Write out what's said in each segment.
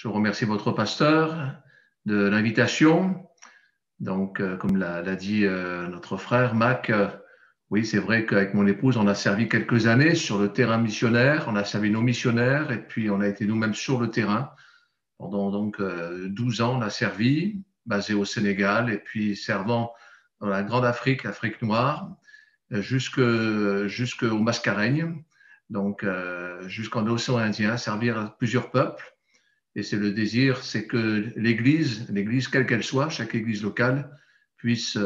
Je remercie votre pasteur de l'invitation. Donc, comme l'a dit notre frère Mac, oui, c'est vrai qu'avec mon épouse, on a servi quelques années sur le terrain missionnaire. On a servi nos missionnaires et puis on a été nous-mêmes sur le terrain. Pendant donc 12 ans, on a servi, basé au Sénégal et puis servant dans la Grande Afrique, l'Afrique noire, jusqu'au Mascareigne, donc jusqu'en océan Indien, servir plusieurs peuples. Et c'est le désir, c'est que l'Église, quelle qu'elle soit, chaque Église locale, puisse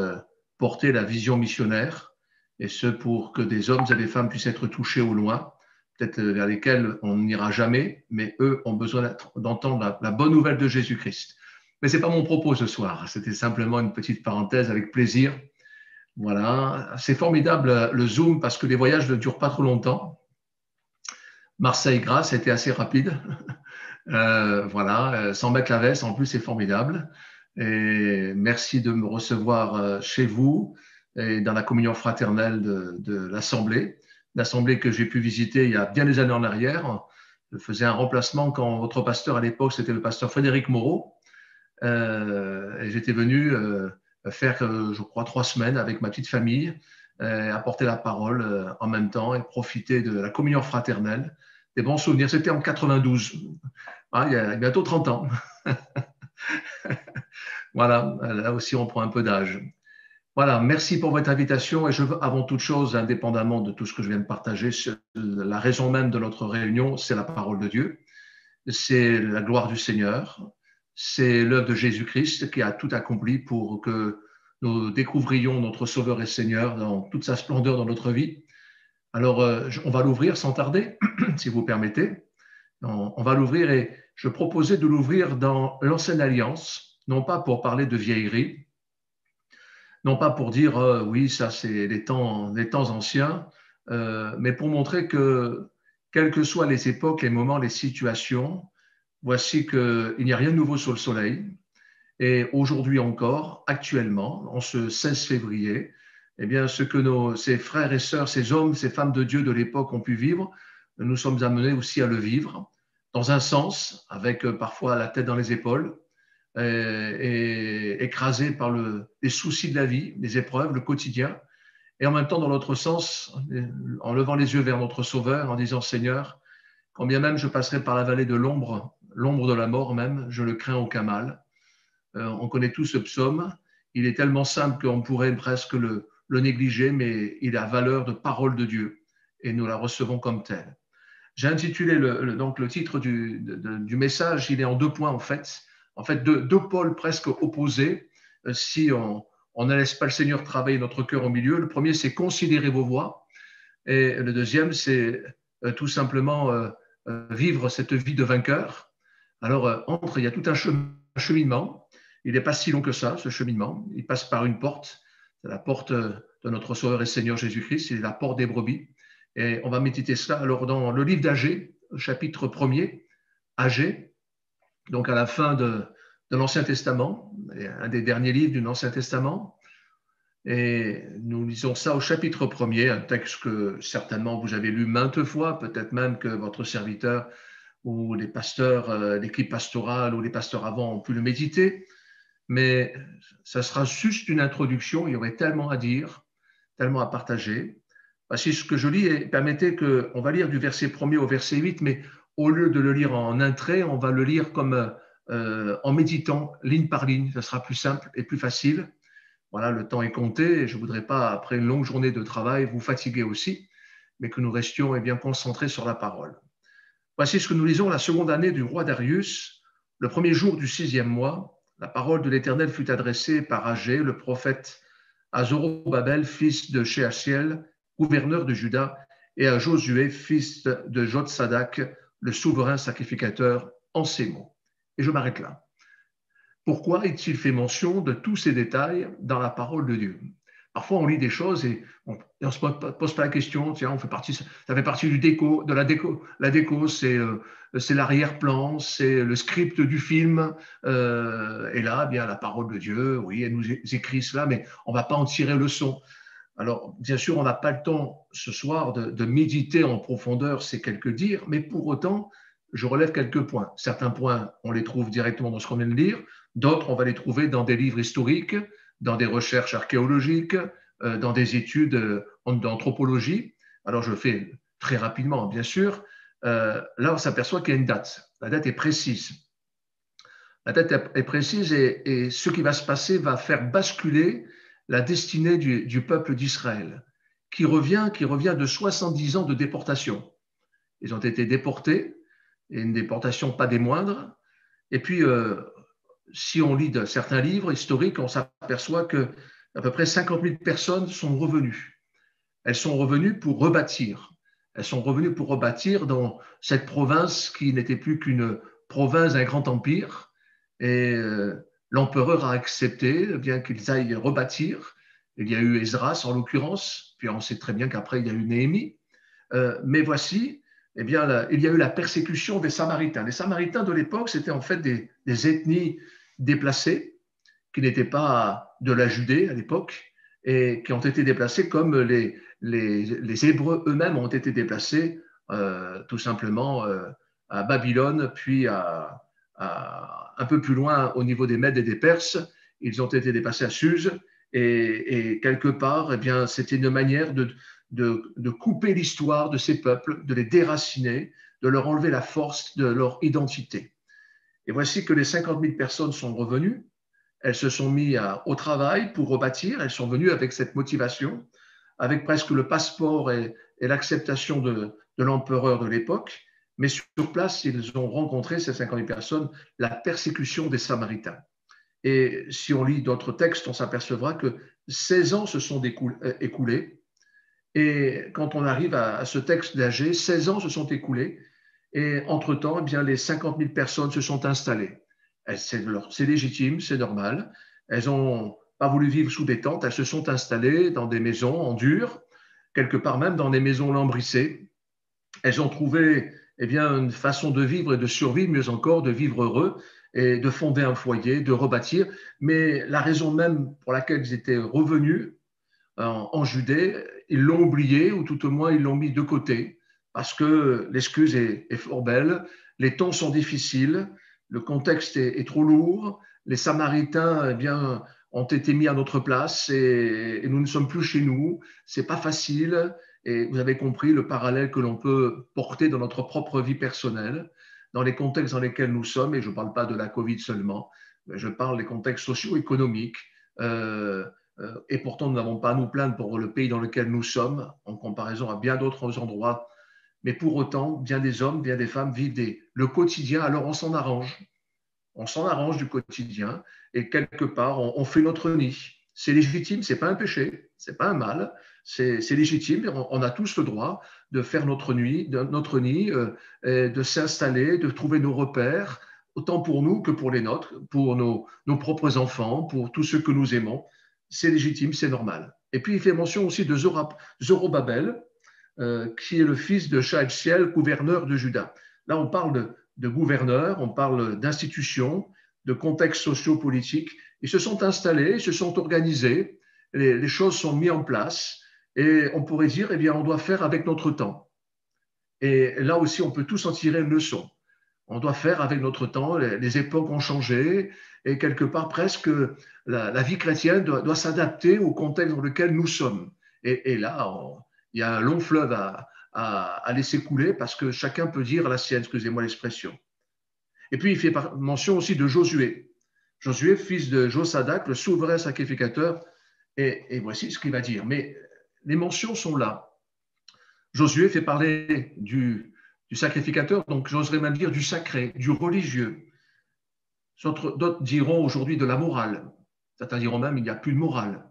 porter la vision missionnaire, et ce pour que des hommes et des femmes puissent être touchés au loin, peut-être vers lesquels on n'ira jamais, mais eux ont besoin d'entendre la bonne nouvelle de Jésus-Christ. Mais ce n'est pas mon propos ce soir, c'était simplement une petite parenthèse avec plaisir. Voilà, c'est formidable le Zoom parce que les voyages ne durent pas trop longtemps. Marseille-Grasse a été assez rapide. Voilà, sans mettre la veste, en plus, c'est formidable. Et merci de me recevoir chez vous et dans la communion fraternelle de l'Assemblée que j'ai pu visiter il y a bien des années en arrière. Je faisais un remplacement quand votre pasteur à l'époque, c'était le pasteur Frédéric Moreau. Et j'étais venu faire, je crois, 3 semaines avec ma petite famille, apporter la parole en même temps et profiter de la communion fraternelle. Des bons souvenirs. C'était en 92. Ah, il y a bientôt 30 ans. Voilà, là aussi on prend un peu d'âge. Voilà, merci pour votre invitation et je veux avant toute chose, indépendamment de tout ce que je viens de partager, la raison même de notre réunion, c'est la parole de Dieu, c'est la gloire du Seigneur, c'est l'œuvre de Jésus-Christ qui a tout accompli pour que nous découvrions notre Sauveur et Seigneur dans toute sa splendeur dans notre vie. Alors, on va l'ouvrir sans tarder, si vous permettez. On va l'ouvrir et je proposais de l'ouvrir dans l'Ancienne Alliance, non pas pour parler de vieillerie, non pas pour dire oui, ça c'est les temps anciens, mais pour montrer que, quelles que soient les époques, les moments, les situations, voici qu'il n'y a rien de nouveau sous le soleil. Et aujourd'hui encore, actuellement, en ce 16 février, eh bien, ce que ces frères et sœurs, ces hommes, ces femmes de Dieu de l'époque ont pu vivre, nous sommes amenés aussi à le vivre, dans un sens, avec parfois la tête dans les épaules, et écrasé par les soucis de la vie, les épreuves, le quotidien, et en même temps dans l'autre sens, en levant les yeux vers notre Sauveur, en disant Seigneur, quand bien même je passerai par la vallée de l'ombre de la mort même, je ne crains aucun mal. On connaît tous ce psaume, il est tellement simple qu'on pourrait presque le négliger, mais il a valeur de parole de Dieu, et nous la recevons comme telle. J'ai intitulé donc le titre du message, il est en 2 points en fait deux pôles presque opposés si on ne laisse pas le Seigneur travailler notre cœur au milieu. Le premier, c'est considérer vos voies et le deuxième, c'est tout simplement vivre cette vie de vainqueur. Alors, il y a tout un cheminement. Il n'est pas si long que ça, ce cheminement. Il passe par une porte, c'est la porte de notre Sauveur et Seigneur Jésus-Christ, c'est la porte des brebis. Et on va méditer cela. Alors, dans le livre d'Agée, chapitre 1er, Agée, donc à la fin de l'Ancien Testament, un des derniers livres de l'Ancien Testament, et nous lisons ça au chapitre 1er, un texte que certainement vous avez lu maintes fois, peut-être même que votre serviteur ou les pasteurs, l'équipe pastorale ou les pasteurs avant ont pu le méditer, mais ça sera juste une introduction, il y aurait tellement à dire, tellement à partager. Voici ce que je lis et permettez qu'on va lire du verset 1er au verset 8, mais au lieu de le lire en un trait, on va le lire comme en méditant ligne par ligne, ça sera plus simple et plus facile. Voilà, le temps est compté et je ne voudrais pas, après une longue journée de travail, vous fatiguer aussi, mais que nous restions bien concentrés sur la parole. Voici ce que nous lisons la seconde année du roi Darius, le premier jour du 6e mois. La parole de l'Éternel fut adressée par Agée, le prophète, à Zorobabel, fils de Shealtiel, gouverneur de Juda, et à Josué, fils de Jotsadak, le souverain sacrificateur, en ces mots. Et je m'arrête là. Pourquoi est-il fait mention de tous ces détails dans la parole de Dieu? Parfois, on lit des choses et on ne se pose pas la question. Tiens, ça fait partie de la déco. La déco, c'est l'arrière-plan, c'est le script du film. Et là, bien, la parole de Dieu, oui, elle nous écrit cela, mais on ne va pas en tirer leçon. Alors, bien sûr, on n'a pas le temps ce soir de méditer en profondeur ces quelques dires, mais pour autant, je relève quelques points. Certains points, on les trouve directement dans ce qu'on vient de lire, d'autres, on va les trouver dans des livres historiques, dans des recherches archéologiques, dans des études d'anthropologie. Alors, je fais très rapidement, bien sûr. Là, on s'aperçoit qu'il y a une date. La date est précise. La date est précise et ce qui va se passer va faire basculer la destinée du peuple d'Israël, qui revient de 70 ans de déportation. Ils ont été déportés, et une déportation pas des moindres. Et puis, si on lit de certains livres historiques, on s'aperçoit que à peu près 50 000 personnes sont revenues. Elles sont revenues pour rebâtir. Elles sont revenues pour rebâtir dans cette province qui n'était plus qu'une province d'un grand empire. Et l'empereur a accepté bien qu'ils aillent rebâtir. Il y a eu Esdras en l'occurrence, puis on sait très bien qu'après il y a eu Néhémie. Mais voici, eh bien, il y a eu la persécution des Samaritains. Les Samaritains de l'époque, c'était en fait des ethnies déplacées qui n'étaient pas de la Judée à l'époque et qui ont été déplacées comme les Hébreux eux-mêmes ont été déplacés tout simplement à Babylone, puis un peu plus loin au niveau des Mèdes et des Perses. Ils ont été déplacés à Suse et quelque part, eh bien, c'était une manière de couper l'histoire de ces peuples, de les déraciner, de leur enlever la force de leur identité. Et voici que les 50 000 personnes sont revenues. Elles se sont mises au travail pour rebâtir. Elles sont venues avec cette motivation, avec presque le passeport et l'acceptation de l'empereur de l'époque. Mais sur place, ils ont rencontré, ces 50 000 personnes, la persécution des Samaritains. Et si on lit d'autres textes, on s'apercevra que 16 ans se sont écoulés. Et quand on arrive à ce texte d'Agé, 16 ans se sont écoulés. Et entre-temps, eh bien, les 50 000 personnes se sont installées. C'est légitime, c'est normal. Elles n'ont pas voulu vivre sous des tentes, elles se sont installées dans des maisons en dur, quelque part même dans des maisons lambrissées. Elles ont trouvé eh bien, une façon de vivre et de survivre, mieux encore, de vivre heureux et de fonder un foyer, de rebâtir. Mais la raison même pour laquelle ils étaient revenus en Judée, ils l'ont oublié, ou tout au moins ils l'ont mis de côté, parce que l'excuse est fort belle, les temps sont difficiles, le contexte est trop lourd, les Samaritains eh bien, ont été mis à notre place et nous ne sommes plus chez nous, c'est pas facile, et vous avez compris le parallèle que l'on peut porter dans notre propre vie personnelle, dans les contextes dans lesquels nous sommes, et je ne parle pas de la Covid seulement, mais je parle des contextes socio-économiques, et pourtant nous n'avons pas à nous plaindre pour le pays dans lequel nous sommes, en comparaison à bien d'autres endroits. Mais pour autant, bien des hommes, bien des femmes vivent le quotidien, alors on s'en arrange. On s'en arrange du quotidien et quelque part, on fait notre nid. C'est légitime, ce n'est pas un péché, ce n'est pas un mal, c'est légitime. On a tous le droit de faire notre nid, de s'installer, de trouver nos repères, autant pour nous que pour les nôtres, pour nos propres enfants, pour tous ceux que nous aimons. C'est légitime, c'est normal. Et puis, il fait mention aussi de Zorobabel, qui est le fils de Shealtiel, gouverneur de Juda. Là, on parle de gouverneurs, on parle d'institutions, de contextes sociopolitiques. Ils se sont installés, ils se sont organisés, les choses sont mises en place et on pourrait dire, eh bien, on doit faire avec notre temps. Et là aussi, on peut tous en tirer une leçon. On doit faire avec notre temps, les époques ont changé et quelque part presque la vie chrétienne doit s'adapter au contexte dans lequel nous sommes. Et là, il y a un long fleuve à laisser couler parce que chacun peut dire la sienne, excusez-moi l'expression. Et puis, il fait mention aussi de Josué. Josué, fils de Josadak, le souverain sacrificateur. Et voici ce qu'il va dire. Mais les mentions sont là. Josué fait parler du sacrificateur, donc j'oserais même dire du sacré, du religieux. D'autres diront aujourd'hui de la morale. Certains diront même il n'y a plus de morale.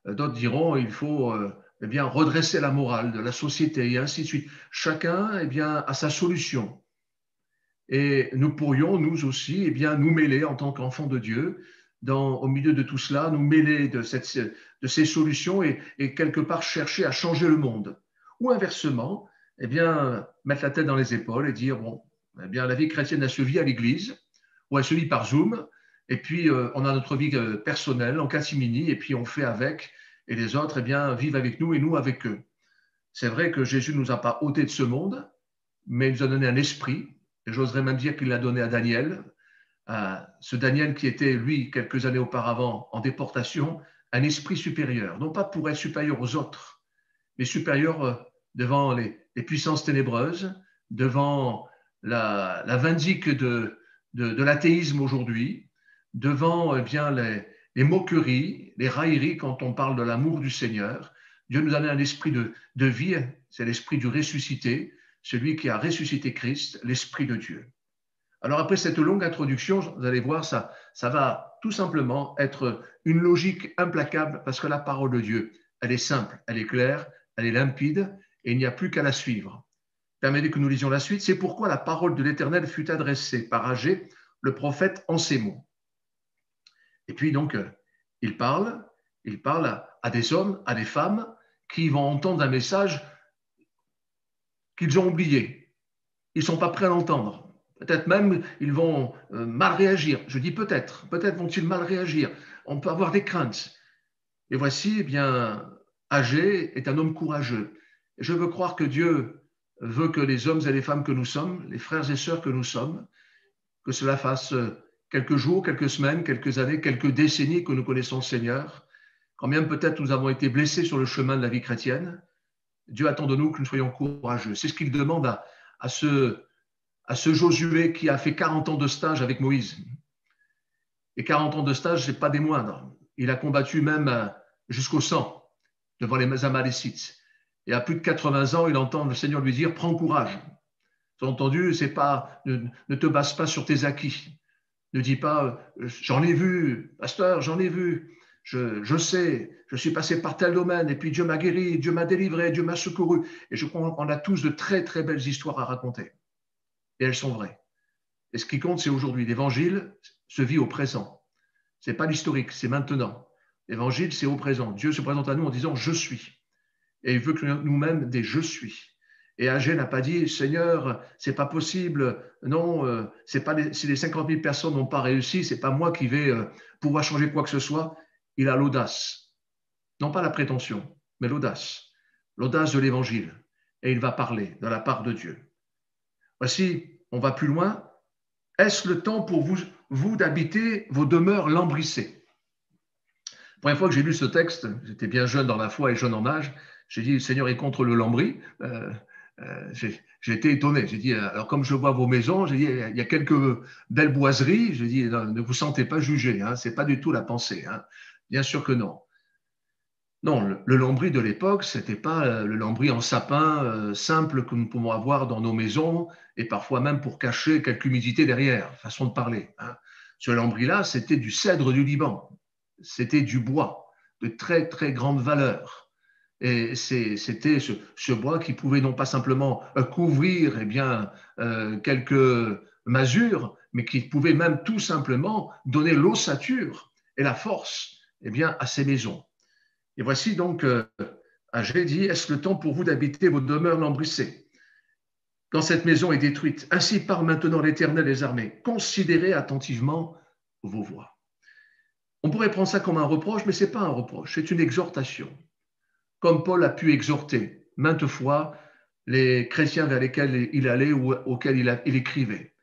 D'autres diront il faut eh bien, redresser la morale de la société et ainsi de suite. Chacun eh bien, a sa solution. Et nous pourrions, nous aussi, eh bien, nous mêler en tant qu'enfants de Dieu, au milieu de tout cela, nous mêler de ces solutions et quelque part chercher à changer le monde. Ou inversement, eh bien, mettre la tête dans les épaules et dire, bon, eh bien, la vie chrétienne, elle se vit à l'église, ou elle se vit par Zoom, et puis on a notre vie personnelle en catimini, et puis on fait avec, et les autres, eh bien, vivent avec nous et nous avec eux. C'est vrai que Jésus ne nous a pas ôté de ce monde, mais il nous a donné un esprit, Et j'oserais même dire qu'il l'a donné à Daniel, ce Daniel qui était, lui, quelques années auparavant, en déportation, un esprit supérieur, non pas pour être supérieur aux autres, mais supérieur devant les puissances ténébreuses, devant la vindicte de l'athéisme aujourd'hui, devant bien les moqueries, les railleries quand on parle de l'amour du Seigneur. Dieu nous a donné un esprit de vie, c'est l'esprit du ressuscité, celui qui a ressuscité Christ, l'esprit de Dieu. Alors après cette longue introduction, vous allez voir, ça va tout simplement être une logique implacable parce que la parole de Dieu, elle est simple, elle est claire, elle est limpide et il n'y a plus qu'à la suivre. Permettez que nous lisions la suite. C'est pourquoi la parole de l'Éternel fut adressée par Agé, le prophète, en ces mots. Et puis donc, il parle à des hommes, à des femmes qui vont entendre un message qu'ils ont oublié. Ils ne sont pas prêts à l'entendre. Peut-être même ils vont mal réagir. Je dis peut-être vont-ils mal réagir. On peut avoir des craintes. Et voici, eh bien, Agé est un homme courageux. Et je veux croire que Dieu veut que les hommes et les femmes que nous sommes, les frères et sœurs que nous sommes, que cela fasse quelques jours, quelques semaines, quelques années, quelques décennies que nous connaissons le Seigneur, quand bien peut-être nous avons été blessés sur le chemin de la vie chrétienne, Dieu attend de nous que nous soyons courageux. C'est ce qu'il demande à ce Josué qui a fait 40 ans de stage avec Moïse. Et 40 ans de stage, ce n'est pas des moindres. Il a combattu même jusqu'au sang devant les Amalécites. Et à plus de 80 ans, il entend le Seigneur lui dire « Prends courage ». Vous avez entendu, c'est pas, ne te base pas sur tes acquis. Ne dis pas « J'en ai vu, pasteur, j'en ai vu. Je sais, je suis passé par tel domaine et puis Dieu m'a guéri, Dieu m'a délivré, Dieu m'a secouru. » Et je crois qu'on a tous de très, très belles histoires à raconter. Et elles sont vraies. Et ce qui compte, c'est aujourd'hui. L'évangile se vit au présent. Ce n'est pas l'historique, c'est maintenant. L'évangile, c'est au présent. Dieu se présente à nous en disant « Je suis ». Et il veut que nous-mêmes des « Je suis ». Et Agé n'a pas dit « Seigneur, c'est pas possible. Non, c'est pas si les 50 000 personnes n'ont pas réussi, c'est pas moi qui vais pouvoir changer quoi que ce soit. » Il a l'audace. Non pas la prétention, mais l'audace. L'audace de l'évangile. Et il va parler de la part de Dieu. Voici, on va plus loin. Est-ce le temps pour vous d'habiter vos demeures lambrissées? La première fois que j'ai lu ce texte, j'étais bien jeune dans la foi et jeune en âge, j'ai dit, le Seigneur est contre le lambris. J'ai été étonné. J'ai dit, alors comme je vois vos maisons, j'ai dit, il y a quelques belles boiseries. J'ai dit, ne vous sentez pas jugé. Hein, ce n'est pas du tout la pensée. Hein. Bien sûr que non. Non, le lambris de l'époque, ce n'était pas le lambris en sapin simple que nous pouvons avoir dans nos maisons et parfois même pour cacher quelque humidité derrière, façon de parler. Hein. Ce lambris-là, c'était du cèdre du Liban. C'était du bois de très, très grande valeur. Et c'était ce bois qui pouvait non pas simplement couvrir quelques masures, mais qui pouvait même tout simplement donner l'ossature et la force à ces maisons. Et voici donc, Agé dit, est-ce le temps pour vous d'habiter vos demeures lambrissées quand cette maison est détruite? Ainsi parle maintenant l'Éternel des armées. Considérez attentivement vos voies. On pourrait prendre ça comme un reproche, mais ce n'est pas un reproche, c'est une exhortation. Comme Paul a pu exhorter maintes fois les chrétiens vers lesquels il allait ou auxquels il écrivait.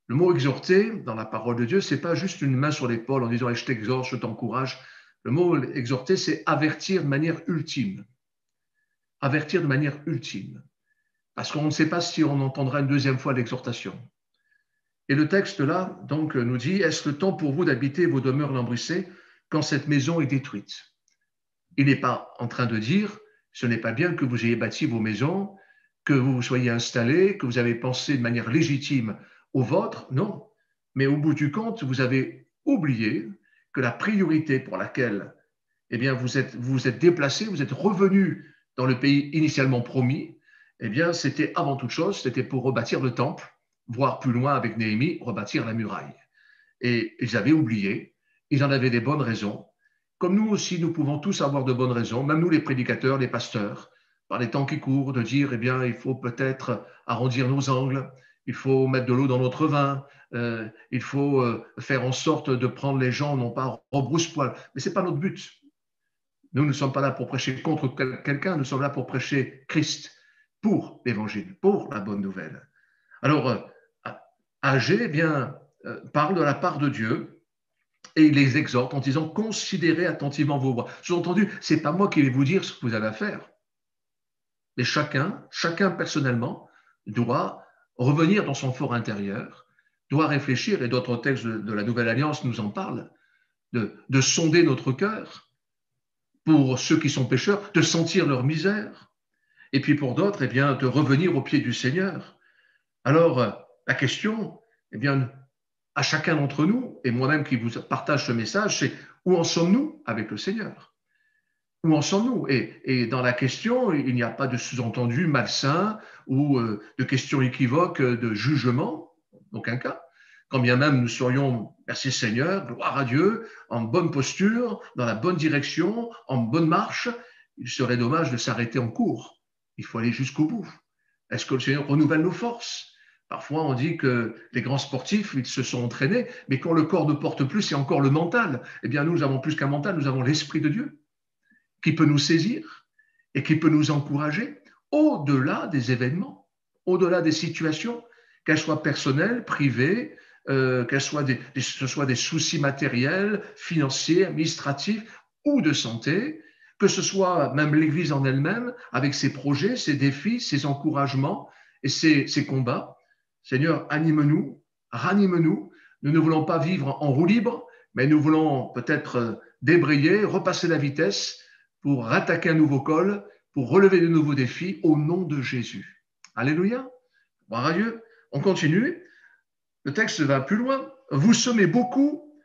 Le mot exhorter dans la parole de Dieu, ce n'est pas juste une main sur l'épaule en disant « je t'exhorte, je t'encourage ». Le mot exhorter, c'est avertir de manière ultime. Avertir de manière ultime. Parce qu'on ne sait pas si on entendra une deuxième fois l'exhortation. Et le texte là, donc, nous dit, est-ce le temps pour vous d'habiter vos demeures lambrissées quand cette maison est détruite? Il n'est pas en train de dire, ce n'est pas bien que vous ayez bâti vos maisons, que vous vous soyez installés, que vous avez pensé de manière légitime au vôtre, non. Mais au bout du compte, vous avez oublié que la priorité pour laquelle vous êtes déplacé, vous êtes revenu dans le pays initialement promis, c'était avant toute chose, c'était pour rebâtir le temple, voire plus loin avec Néhémie, rebâtir la muraille. Et ils avaient oublié, ils en avaient des bonnes raisons. Comme nous aussi, nous pouvons tous avoir de bonnes raisons, même nous les prédicateurs, les pasteurs, par les temps qui courent, de dire, il faut peut-être arrondir nos angles, il faut mettre de l'eau dans notre vin, il faut faire en sorte de prendre les gens, non pas en rebrousse-poil. Mais ce n'est pas notre but. Nous ne sommes pas là pour prêcher contre quelqu'un, nous sommes là pour prêcher Christ, pour l'évangile, pour la bonne nouvelle. Alors, Agé, eh bien, parle de la part de Dieu et il les exhorte en disant considérez attentivement vos voies. Sous-entendu, ce n'est pas moi qui vais vous dire ce que vous avez à faire, mais chacun personnellement doit revenir dans son fort intérieur, doit réfléchir, et d'autres textes de la Nouvelle Alliance nous en parlent, de sonder notre cœur pour ceux qui sont pécheurs, de sentir leur misère, et puis pour d'autres, eh bien, de revenir au pied du Seigneur. Alors, la question, eh bien, à chacun d'entre nous, et moi-même qui vous partage ce message, c'est où en sommes-nous avec le Seigneur? Où en sommes-nous? Et dans la question, il n'y a pas de sous-entendu malsain ou de questions équivoques de jugement, aucun cas. Quand bien même nous serions, merci Seigneur, gloire à Dieu, en bonne posture, dans la bonne direction, en bonne marche, il serait dommage de s'arrêter en cours. Il faut aller jusqu'au bout. Est-ce que le Seigneur renouvelle nos forces? Parfois, on dit que les grands sportifs, ils se sont entraînés, mais quand le corps ne porte plus, c'est encore le mental. Eh bien, nous avons plus qu'un mental, nous avons l'Esprit de Dieu qui peut nous saisir et qui peut nous encourager au-delà des événements, au-delà des situations, qu'elles soient personnelles, privées, qu'elles soient ce soit des soucis matériels, financiers, administratifs ou de santé, que ce soit même l'Église en elle-même, avec ses projets, ses défis, ses encouragements et ses combats. Seigneur, anime-nous, ranime-nous. Nous ne voulons pas vivre en roue libre, mais nous voulons peut-être débrayer, repasser la vitesse pour rattaquer un nouveau col, pour relever de nouveaux défis au nom de Jésus. Alléluia. Gloire à Dieu. On continue. Le texte va plus loin. Vous semez beaucoup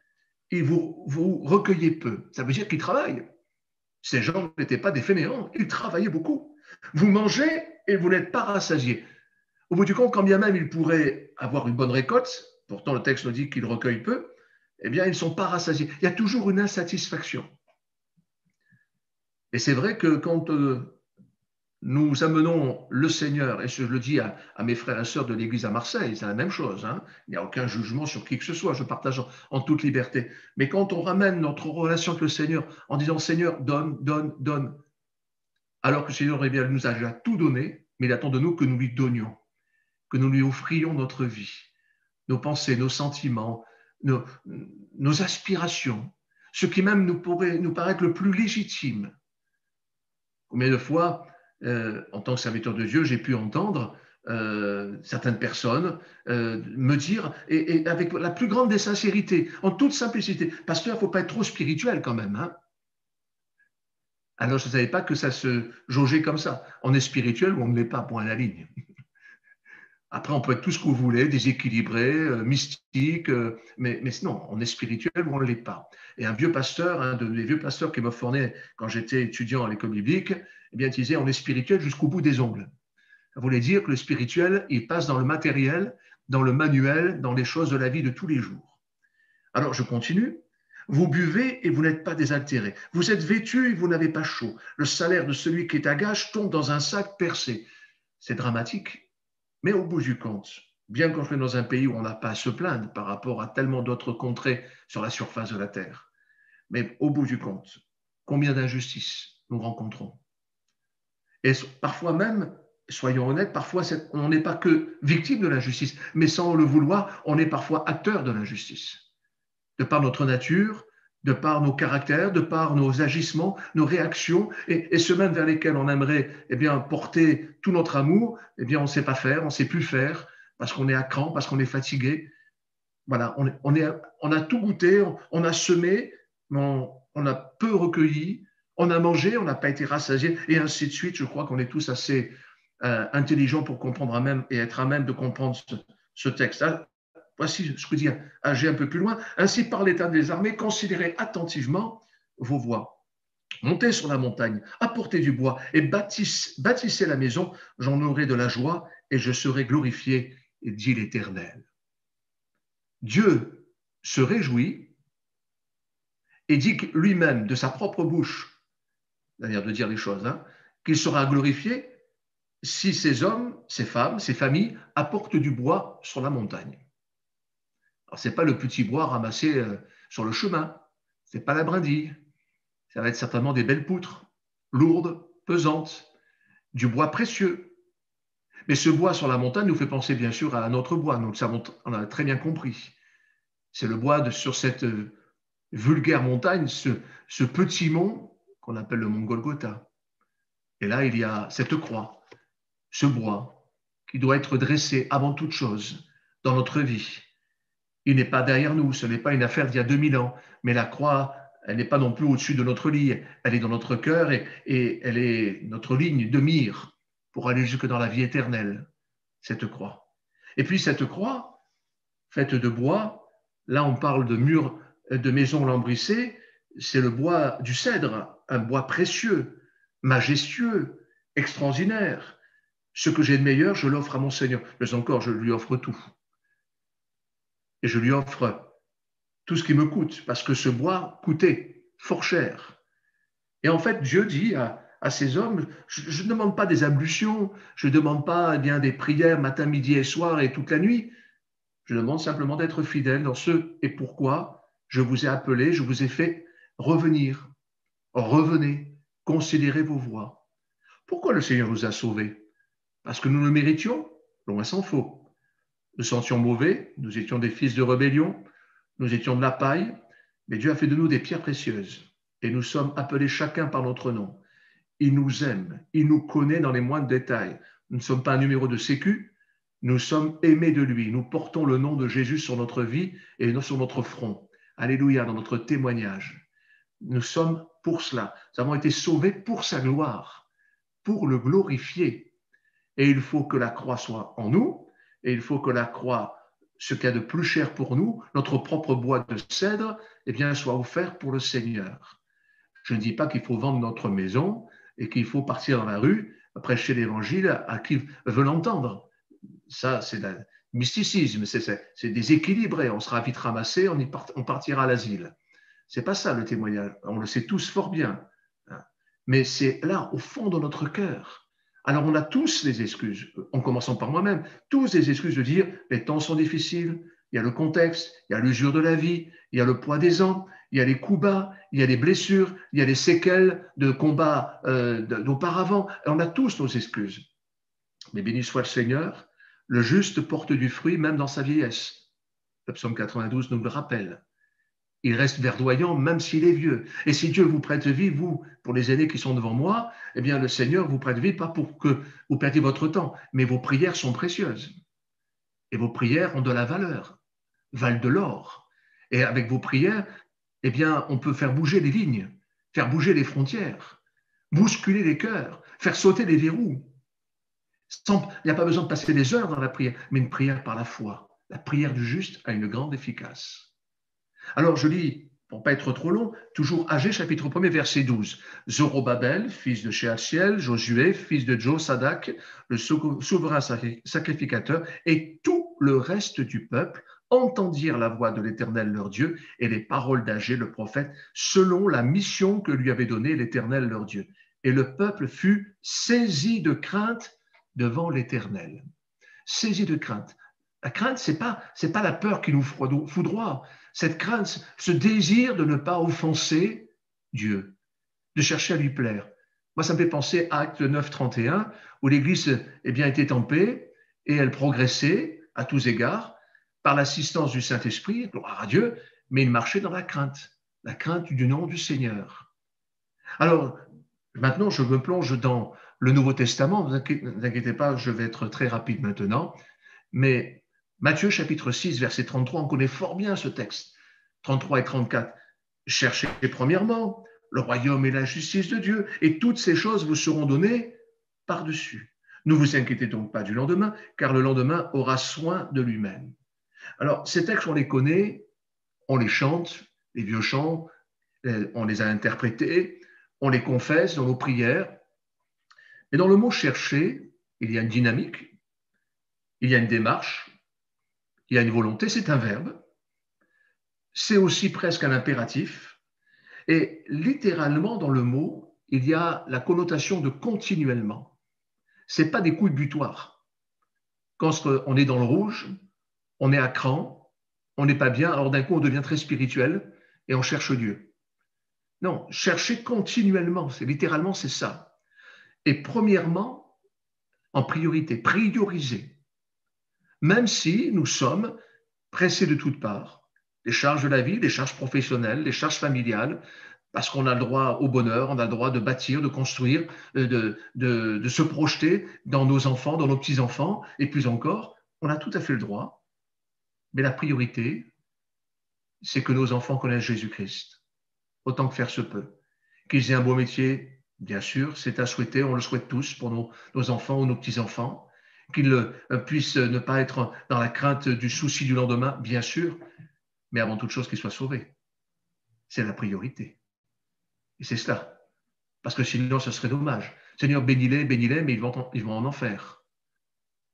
et vous recueillez peu. Ça veut dire qu'ils travaillent. Ces gens n'étaient pas des fainéants, ils travaillaient beaucoup. Vous mangez et vous n'êtes pas rassasiés. Au bout du compte, quand bien même ils pourraient avoir une bonne récolte, pourtant le texte nous dit qu'ils recueillent peu, eh bien ils ne sont pas rassasiés. Il y a toujours une insatisfaction. Et c'est vrai que quand nous amenons le Seigneur, et je le dis à mes frères et sœurs de l'Église à Marseille, c'est la même chose, hein. Il n'y a aucun jugement sur qui que ce soit, je partage en toute liberté. Mais quand on ramène notre relation avec le Seigneur en disant Seigneur, donne, donne, donne, alors que le Seigneur eh bien, nous a déjà tout donné, mais il attend de nous que nous lui donnions, que nous lui offrions notre vie, nos pensées, nos sentiments, nos aspirations, ce qui même nous pourrait nous paraître le plus légitime. Combien de fois, en tant que serviteur de Dieu, j'ai pu entendre certaines personnes me dire, et avec la plus grande des sincérités, en toute simplicité, pasteur, il ne faut pas être trop spirituel quand même. Hein. Alors, je ne savais pas que ça se jaugeait comme ça. On est spirituel ou on ne l'est pas, point à la ligne. Après, on peut être tout ce que vous voulez, déséquilibré, mystique, mais sinon, on est spirituel ou on ne l'est pas. Et un vieux pasteur, un des vieux pasteurs qui m'a formé quand j'étais étudiant à l'école biblique, eh bien, il disait on est spirituel jusqu'au bout des ongles. Ça voulait dire que le spirituel, il passe dans le matériel, dans le manuel, dans les choses de la vie de tous les jours. Alors, je continue. Vous buvez et vous n'êtes pas désaltérés. Vous êtes vêtus et vous n'avez pas chaud. Le salaire de celui qui est à gage tombe dans un sac percé. C'est dramatique. Mais au bout du compte, bien qu'on soit dans un pays où on n'a pas à se plaindre par rapport à tellement d'autres contrées sur la surface de la Terre, mais au bout du compte, combien d'injustices nous rencontrons? Et parfois même, soyons honnêtes, parfois on n'est pas que victime de l'injustice, mais sans le vouloir, on est parfois acteur de l'injustice. De par notre nature, de par nos caractères, de par nos agissements, nos réactions, et ceux mêmes vers lesquels on aimerait eh bien, porter tout notre amour, eh bien, on ne sait pas faire, on ne sait plus faire, parce qu'on est à cran, parce qu'on est fatigué. Voilà, on a tout goûté, on a semé, mais on a peu recueilli, on a mangé, on n'a pas été rassasié, et ainsi de suite. Je crois qu'on est tous assez intelligents pour comprendre à même et être à même de comprendre ce texte. Voici ce que dit Agé un peu plus loin. Ainsi parle l'État des armées, considérez attentivement vos voies. Montez sur la montagne, apportez du bois et bâtissez la maison, j'en aurai de la joie et je serai glorifié, dit l'Éternel. Dieu se réjouit et dit lui-même de sa propre bouche, c'est-à-dire de dire les choses, hein, qu'il sera glorifié si ces hommes, ces femmes, ces familles apportent du bois sur la montagne. Alors, ce n'est pas le petit bois ramassé sur le chemin, ce n'est pas la brindille, ça va être certainement des belles poutres, lourdes, pesantes, du bois précieux. Mais ce bois sur la montagne nous fait penser bien sûr à un autre bois, nous le savons, on a très bien compris. C'est le bois sur cette vulgaire montagne, ce petit mont qu'on appelle le mont Golgotha. Et là, il y a cette croix, ce bois qui doit être dressé avant toute chose dans notre vie. Il n'est pas derrière nous, ce n'est pas une affaire d'il y a 2000 ans, mais la croix, elle n'est pas non plus au-dessus de notre lit, elle est dans notre cœur et elle est notre ligne de mire pour aller jusque dans la vie éternelle, cette croix. Et puis cette croix, faite de bois, là on parle de murs de maisons lambrissées, c'est le bois du cèdre, un bois précieux, majestueux, extraordinaire. Ce que j'ai de meilleur, je l'offre à mon Seigneur. Mais encore, je lui offre tout. Et je lui offre tout ce qui me coûte, parce que ce bois coûtait fort cher. Et en fait, Dieu dit à ces hommes, je ne demande pas des ablutions, je ne demande pas bien des prières matin, midi et soir et toute la nuit. Je demande simplement d'être fidèle dans ce et pourquoi je vous ai appelé, je vous ai fait revenir. Revenez, considérez vos voies. Pourquoi le Seigneur nous a sauvés? Parce que nous le méritions? Loin s'en faut. Nous sentions mauvais, nous étions des fils de rébellion, nous étions de la paille, mais Dieu a fait de nous des pierres précieuses et nous sommes appelés chacun par notre nom. Il nous aime, il nous connaît dans les moindres détails. Nous ne sommes pas un numéro de sécu, nous sommes aimés de lui. Nous portons le nom de Jésus sur notre vie et sur notre front. Alléluia, dans notre témoignage. Nous sommes pour cela. Nous avons été sauvés pour sa gloire, pour le glorifier. Et il faut que la croix soit en nous, et il faut que la croix, ce qu'il y a de plus cher pour nous, notre propre bois de cèdre, eh bien, soit offert pour le Seigneur. Je ne dis pas qu'il faut vendre notre maison et qu'il faut partir dans la rue, prêcher l'évangile à qui veut l'entendre. Ça, c'est le mysticisme, c'est déséquilibré. On sera vite ramassé, on partira à l'asile. C'est pas ça le témoignage. On le sait tous fort bien. Mais c'est là, au fond de notre cœur. Alors, on a tous les excuses, en commençant par moi-même, tous les excuses de dire les temps sont difficiles, il y a le contexte, il y a l'usure de la vie, il y a le poids des ans, il y a les coups bas, il y a les blessures, il y a les séquelles de combats d'auparavant. On a tous nos excuses. Mais béni soit le Seigneur, le juste porte du fruit même dans sa vieillesse. Le psaume 92 nous le rappelle. Il reste verdoyant même s'il est vieux. Et si Dieu vous prête vie, vous, pour les aînés qui sont devant moi, eh bien le Seigneur vous prête vie, pas pour que vous perdiez votre temps, mais vos prières sont précieuses. Et vos prières ont de la valeur, valent de l'or. Et avec vos prières, eh bien, on peut faire bouger les lignes, faire bouger les frontières, bousculer les cœurs, faire sauter les verrous. Il n'y a pas besoin de passer des heures dans la prière, mais une prière par la foi. La prière du juste a une grande efficace. Alors, je lis, pour ne pas être trop long, toujours Agé, chapitre 1er, verset 12. Zorobabel, fils de Shealtiel, Josué, fils de Josadak, le souverain sacrificateur, et tout le reste du peuple entendirent la voix de l'Éternel leur Dieu et les paroles d'Agé, le prophète, selon la mission que lui avait donnée l'Éternel leur Dieu. Et le peuple fut saisi de crainte devant l'Éternel. Saisi de crainte. La crainte, c'est pas la peur qui nous foudroie. Cette crainte, ce désir de ne pas offenser Dieu, de chercher à lui plaire. Moi, ça me fait penser à Acte 9, 31, où l'Église était en paix et elle progressait à tous égards par l'assistance du Saint-Esprit, gloire à Dieu, mais il marchait dans la crainte du nom du Seigneur. Alors, maintenant, je me plonge dans le Nouveau Testament. Ne vous inquiétez pas, je vais être très rapide maintenant, mais Matthieu chapitre 6, verset 33, on connaît fort bien ce texte. 33 et 34. Cherchez premièrement le royaume et la justice de Dieu, et toutes ces choses vous seront données par-dessus. Ne vous inquiétez donc pas du lendemain, car le lendemain aura soin de lui-même. Alors, ces textes, on les connaît, on les chante, les vieux chants, on les a interprétés, on les confesse dans nos prières. Mais dans le mot chercher, il y a une dynamique, il y a une démarche, il y a une volonté, c'est un verbe, c'est aussi presque un impératif, et littéralement dans le mot, il y a la connotation de continuellement. Ce n'est pas des coups de butoir. Quand on est dans le rouge, on est à cran, on n'est pas bien, alors d'un coup on devient très spirituel et on cherche Dieu. Non, chercher continuellement, littéralement c'est ça. Et premièrement, en priorité, prioriser, même si nous sommes pressés de toutes parts, les charges de la vie, les charges professionnelles, les charges familiales, parce qu'on a le droit au bonheur, on a le droit de bâtir, de construire, de se projeter dans nos enfants, dans nos petits-enfants, et plus encore, on a tout à fait le droit, mais la priorité, c'est que nos enfants connaissent Jésus-Christ, autant que faire se peut. Qu'ils aient un beau métier, bien sûr, c'est à souhaiter, on le souhaite tous pour nos enfants ou nos petits-enfants. Qu'ils puissent ne pas être dans la crainte du souci du lendemain, bien sûr, mais avant toute chose qu'ils soient sauvés. C'est la priorité. Et c'est cela. Parce que sinon, ce serait dommage. Seigneur, bénis-les, mais ils vont en enfer.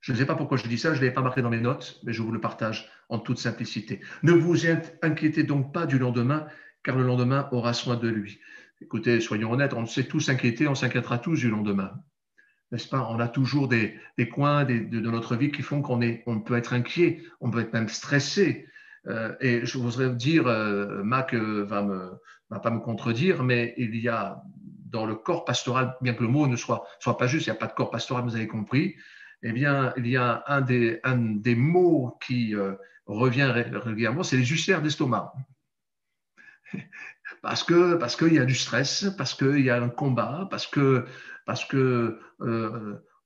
Je ne sais pas pourquoi je dis ça, je ne l'avais pas marqué dans mes notes, mais je vous le partage en toute simplicité. Ne vous inquiétez donc pas du lendemain, car le lendemain aura soin de lui. Écoutez, soyons honnêtes, on sait tous s'inquiéter, on s'inquiétera tous du lendemain. N'est-ce pas? On a toujours des coins de notre vie qui font on peut être inquiet, on peut être même stressé. Et je voudrais dire, Mac va pas me contredire, mais il y a dans le corps pastoral, bien que le mot ne soit pas juste, il n'y a pas de corps pastoral, vous avez compris, eh bien, il y a un des mots qui revient régulièrement, c'est les ulcères d'estomac. Parce qu'il y a du stress, parce qu'il y a un combat, parce que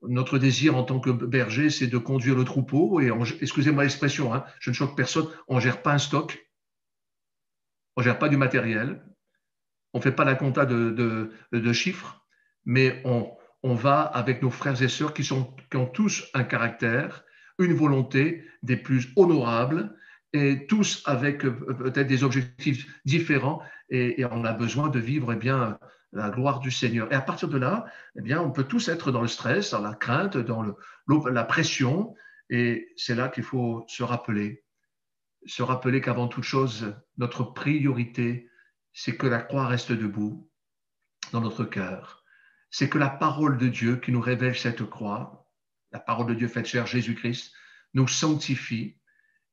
notre désir en tant que berger, c'est de conduire le troupeau. Et excusez-moi l'expression, hein, je ne choque personne, on ne gère pas un stock, on ne gère pas du matériel, on ne fait pas la compta de chiffres, mais on va avec nos frères et sœurs qui ont tous un caractère, une volonté des plus honorables, et tous avec peut-être des objectifs différents, et on a besoin de vivre la gloire du Seigneur. Et à partir de là, on peut tous être dans le stress, dans la crainte, dans la pression, et c'est là qu'il faut se rappeler qu'avant toute chose, notre priorité, c'est que la croix reste debout dans notre cœur. C'est que la parole de Dieu qui nous révèle cette croix, la parole de Dieu faite chair, Jésus-Christ, nous sanctifie.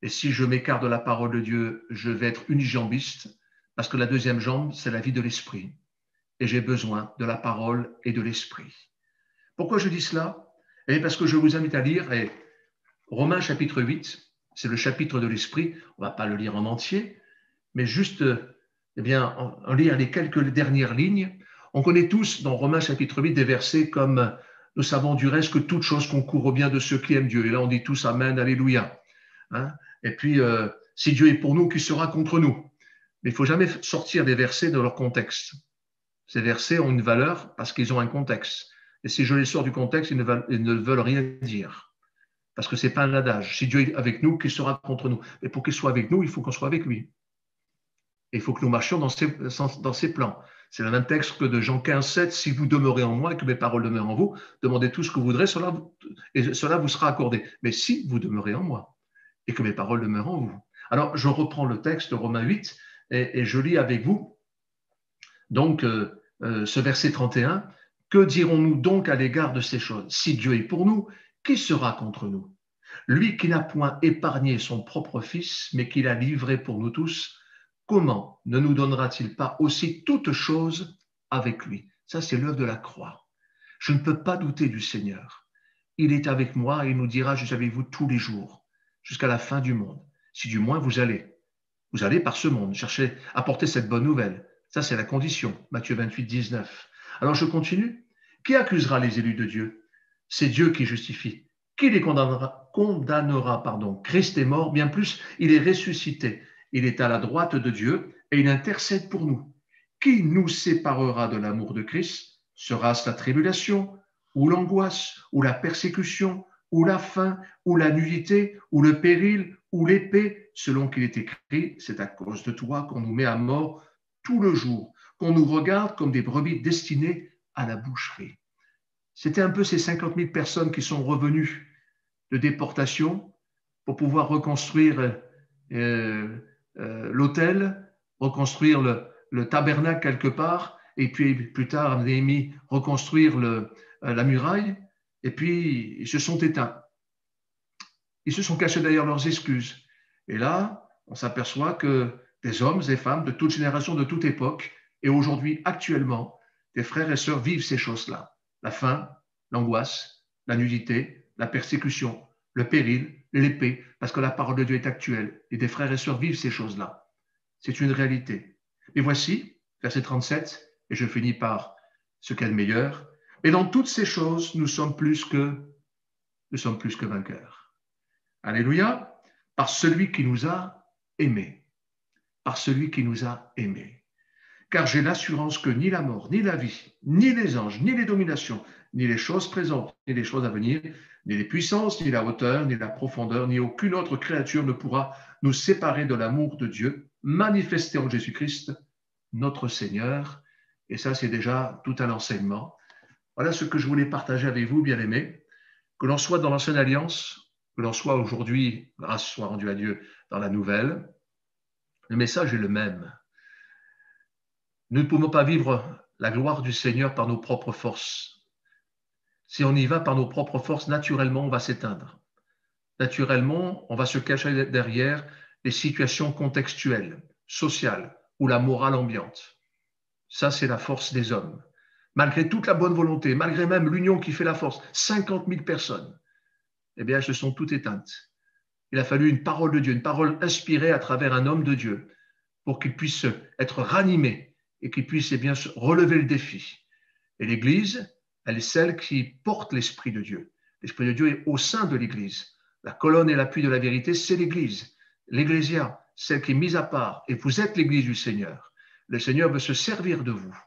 Et si je m'écarte de la parole de Dieu, je vais être unijambiste, parce que la deuxième jambe, c'est la vie de l'esprit. Et j'ai besoin de la parole et de l'esprit. Pourquoi je dis cela? Parce que je vous invite à lire Romains chapitre 8, c'est le chapitre de l'esprit. On ne va pas le lire en entier, mais juste en lire les quelques dernières lignes. On connaît tous dans Romains chapitre 8 des versets comme « Nous savons du reste que toute chose concourt au bien de ceux qui aiment Dieu ». Et là, on dit tous « Amen, Alléluia ». Hein? Et puis, si Dieu est pour nous, qui sera contre nous? Mais il ne faut jamais sortir des versets de leur contexte. Ces versets ont une valeur parce qu'ils ont un contexte. Et si je les sors du contexte, ils ne veulent rien dire. Parce que ce n'est pas un adage. Si Dieu est avec nous, qui sera contre nous? Mais pour qu'il soit avec nous, il faut qu'on soit avec lui. Et il faut que nous marchions dans ses plans. C'est le même texte que de Jean 15, 7. Si vous demeurez en moi et que mes paroles demeurent en vous, demandez tout ce que vous voudrez, et cela vous sera accordé. Mais si vous demeurez en moi et que mes paroles demeurent en vous. Alors, je reprends le texte de Romains 8 et je lis avec vous. Donc, ce verset 31. Que dirons-nous donc à l'égard de ces choses? Si Dieu est pour nous, qui sera contre nous? Lui qui n'a point épargné son propre Fils, mais qui l'a livré pour nous tous, comment ne nous donnera-t-il pas aussi toutes choses avec lui? Ça, c'est l'œuvre de la croix. Je ne peux pas douter du Seigneur. Il est avec moi et il nous dira, je suis avec vous tous les jours, jusqu'à la fin du monde. Si du moins vous allez par ce monde, chercher à porter cette bonne nouvelle. Ça, c'est la condition. Matthieu 28, 19. Alors, je continue. Qui accusera les élus de Dieu? C'est Dieu qui justifie. Qui les condamnera? Christ est mort, bien plus, il est ressuscité. Il est à la droite de Dieu et il intercède pour nous. Qui nous séparera de l'amour de Christ? Sera-ce la tribulation, ou l'angoisse, ou la persécution, ou la faim, ou la nudité, ou le péril, ou l'épée? Selon qu'il est écrit, c'est à cause de toi qu'on nous met à mort tout le jour, qu'on nous regarde comme des brebis destinées à la boucherie. C'était un peu ces 50 000 personnes qui sont revenues de déportation pour pouvoir reconstruire l'autel, reconstruire le tabernacle quelque part, et puis plus tard, Néhémie, reconstruire la muraille, et puis ils se sont éteints. Ils se sont cachés derrière leurs excuses. Et là, on s'aperçoit que des hommes et femmes de toute génération, de toute époque, et aujourd'hui, actuellement, des frères et sœurs vivent ces choses-là. La faim, l'angoisse, la nudité, la persécution, le péril, l'épée, parce que la parole de Dieu est actuelle. Et des frères et sœurs vivent ces choses-là. C'est une réalité. Et voici, verset 37, et je finis par ce qu'il y a de meilleur. Et dans toutes ces choses, nous sommes plus que vainqueurs. Alléluia, par celui qui nous a aimés. Par celui qui nous a aimés. Car j'ai l'assurance que ni la mort, ni la vie, ni les anges, ni les dominations, ni les choses présentes, ni les choses à venir, ni les puissances, ni la hauteur, ni la profondeur, ni aucune autre créature ne pourra nous séparer de l'amour de Dieu manifesté en Jésus-Christ, notre Seigneur. Et ça, c'est déjà tout un enseignement. Voilà ce que je voulais partager avec vous, bien-aimés. Que l'on soit dans l'Ancienne Alliance, que l'on soit aujourd'hui, grâce soit rendue à Dieu, dans la Nouvelle, le message est le même. Nous ne pouvons pas vivre la gloire du Seigneur par nos propres forces. Si on y va par nos propres forces, naturellement, on va s'éteindre. Naturellement, on va se cacher derrière les situations contextuelles, sociales ou la morale ambiante. Ça, c'est la force des hommes. Malgré toute la bonne volonté, malgré même l'union qui fait la force, 50 000 personnes, eh bien, elles se sont toutes éteintes. Il a fallu une parole de Dieu, une parole inspirée à travers un homme de Dieu pour qu'il puisse être ranimé et qu'il puisse bien relever le défi. Et l'Église, elle est celle qui porte l'Esprit de Dieu. L'Esprit de Dieu est au sein de l'Église. La colonne et l'appui de la vérité, c'est l'Église. L'Ecclésia, celle qui est mise à part. Et vous êtes l'Église du Seigneur. Le Seigneur veut se servir de vous.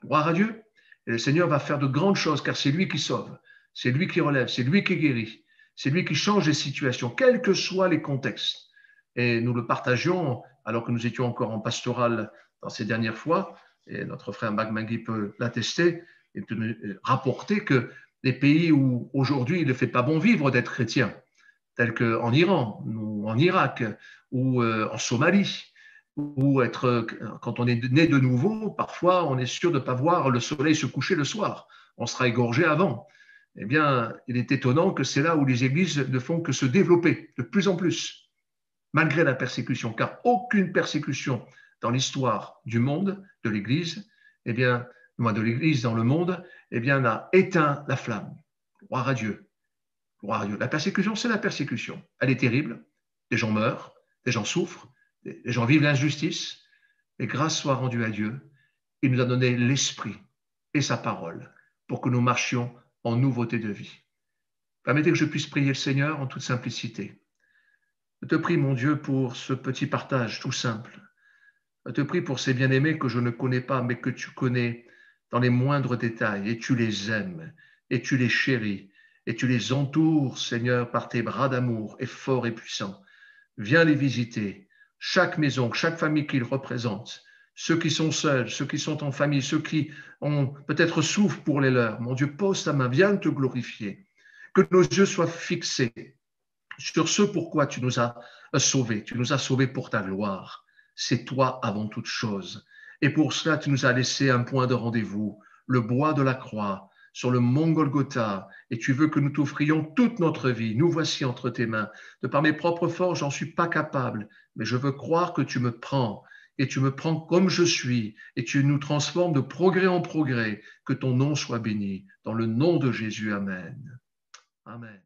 Gloire à Dieu. Et le Seigneur va faire de grandes choses, car c'est lui qui sauve. C'est lui qui relève. C'est lui qui guérit. C'est lui qui change les situations, quels que soient les contextes. Et nous le partagions alors que nous étions encore en pastoral dans ces dernières fois. Et notre frère Magui peut l'attester et peut nous rapporter que les pays où aujourd'hui il ne fait pas bon vivre d'être chrétien, tels qu'en Iran, ou en Irak, ou en Somalie, ou quand on est né de nouveau, parfois on est sûr de ne pas voir le soleil se coucher le soir. On sera égorgé avant. Eh bien, il est étonnant que c'est là où les églises ne font que se développer de plus en plus, malgré la persécution, car aucune persécution dans l'histoire du monde, de l'Église, eh bien, de l'Église dans le monde, eh bien, n'a éteint la flamme. Gloire à Dieu. Gloire à Dieu. La persécution, c'est la persécution. Elle est terrible. Des gens meurent, des gens souffrent, des gens vivent l'injustice. Et grâce soit rendue à Dieu, il nous a donné l'Esprit et sa parole pour que nous marchions en nouveauté de vie. Permettez que je puisse prier le Seigneur en toute simplicité. Je te prie, mon Dieu, pour ce petit partage tout simple. Je te prie pour ces bien-aimés que je ne connais pas, mais que tu connais dans les moindres détails, et tu les aimes, et tu les chéris, et tu les entoures, Seigneur, par tes bras d'amour, et forts et puissants. Viens les visiter, chaque maison, chaque famille qu'ils représentent, ceux qui sont seuls, ceux qui sont en famille, ceux qui ont peut-être souffrent pour les leurs. Mon Dieu, pose ta main, viens te glorifier. Que nos yeux soient fixés sur ce pourquoi tu nous as sauvés. Tu nous as sauvés pour ta gloire. C'est toi avant toute chose. Et pour cela, tu nous as laissé un point de rendez-vous, le bois de la croix, sur le mont Golgotha. Et tu veux que nous t'offrions toute notre vie. Nous voici entre tes mains. De par mes propres forces, j'en suis pas capable. Mais je veux croire que tu me prends. Et tu me prends comme je suis. Et tu nous transformes de progrès en progrès. Que ton nom soit béni. Dans le nom de Jésus. Amen. Amen.